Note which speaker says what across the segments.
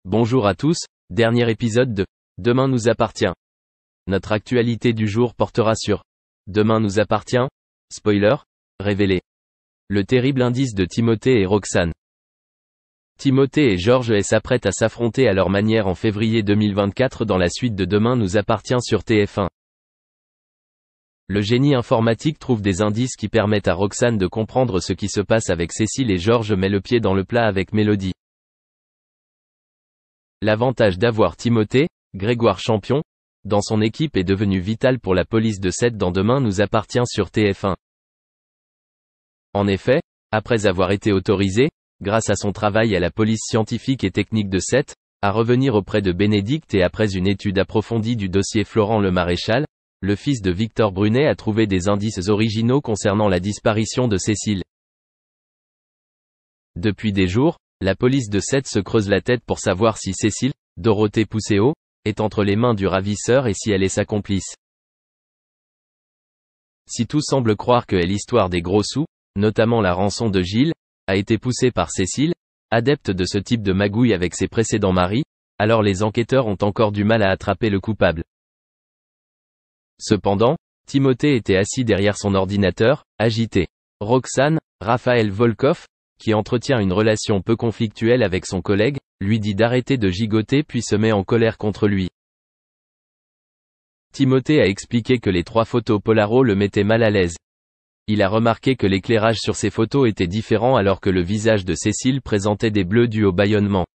Speaker 1: Bonjour à tous, dernier épisode de Demain nous appartient. Notre actualité du jour portera sur Demain nous appartient, spoiler, révélé. Le terrible indice de Timothée et Roxane. Timothée et Georges s'apprêtent à s'affronter à leur manière en février 2024 dans la suite de Demain nous appartient sur TF1. Le génie informatique trouve des indices qui permettent à Roxane de comprendre ce qui se passe avec Cécile et Georges met le pied dans le plat avec Mélodie. L'avantage d'avoir Timothée, Grégoire Champion, dans son équipe est devenu vital pour la police de Sète dans Demain nous appartient sur TF1. En effet, après avoir été autorisé, grâce à son travail à la police scientifique et technique de Sète, à revenir auprès de Bénédicte et après une étude approfondie du dossier Florent Le Maréchal, le fils de Victor Brunet a trouvé des indices originaux concernant la disparition de Cécile. Depuis des jours, la police de Sète se creuse la tête pour savoir si Cécile, Dorothée Pousseau, est entre les mains du ravisseur et si elle est sa complice. Si tout semble croire que l'histoire des gros sous, notamment la rançon de Gilles, a été poussée par Cécile, adepte de ce type de magouille avec ses précédents maris, alors les enquêteurs ont encore du mal à attraper le coupable. Cependant, Timothée était assis derrière son ordinateur, agité. Roxane, Raphaël Volkoff, qui entretient une relation peu conflictuelle avec son collègue, lui dit d'arrêter de gigoter puis se met en colère contre lui. Timothée a expliqué que les 3 photos Polaro le mettaient mal à l'aise. Il a remarqué que l'éclairage sur ces photos était différent alors que le visage de Cécile présentait des bleus dus au bâillonnement.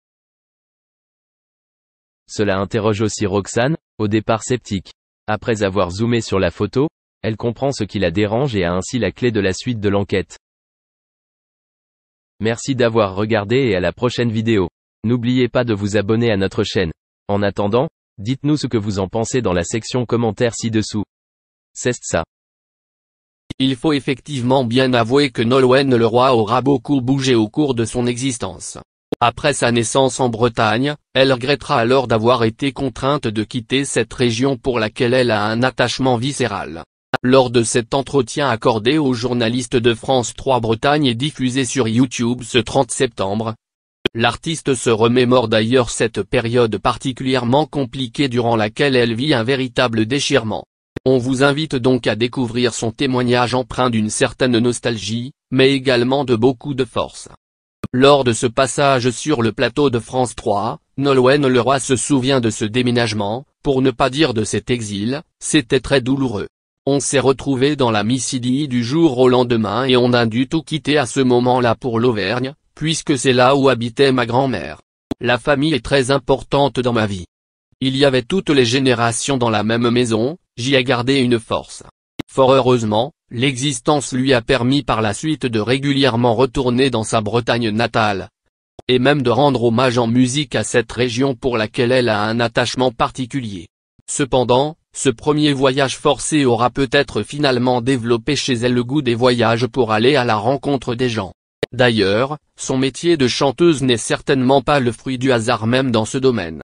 Speaker 1: Cela interroge aussi Roxane, au départ sceptique. Après avoir zoomé sur la photo, elle comprend ce qui la dérange et a ainsi la clé de la suite de l'enquête. Merci d'avoir regardé et à la prochaine vidéo. N'oubliez pas de vous abonner à notre chaîne. En attendant, dites-nous ce que vous en pensez dans la section commentaires ci-dessous. C'est ça.
Speaker 2: Il faut effectivement bien avouer que Nolwenn Leroy aura beaucoup bougé au cours de son existence. Après sa naissance en Bretagne, elle regrettera alors d'avoir été contrainte de quitter cette région pour laquelle elle a un attachement viscéral. Lors de cet entretien accordé aux journalistes de France 3 Bretagne et diffusé sur YouTube ce 30 septembre, l'artiste se remémore d'ailleurs cette période particulièrement compliquée durant laquelle elle vit un véritable déchirement. On vous invite donc à découvrir son témoignage empreint d'une certaine nostalgie, mais également de beaucoup de force. Lors de ce passage sur le plateau de France 3, Nolwenn Leroy se souvient de ce déménagement, pour ne pas dire de cet exil, c'était très douloureux. On s'est retrouvé dans la Mississippi du jour au lendemain et on a dû tout quitter à ce moment-là pour l'Auvergne, puisque c'est là où habitait ma grand-mère. La famille est très importante dans ma vie. Il y avait toutes les générations dans la même maison, j'y ai gardé une force. Fort heureusement, l'existence lui a permis par la suite de régulièrement retourner dans sa Bretagne natale. Et même de rendre hommage en musique à cette région pour laquelle elle a un attachement particulier. Cependant, ce premier voyage forcé aura peut-être finalement développé chez elle le goût des voyages pour aller à la rencontre des gens. D'ailleurs, son métier de chanteuse n'est certainement pas le fruit du hasard même dans ce domaine.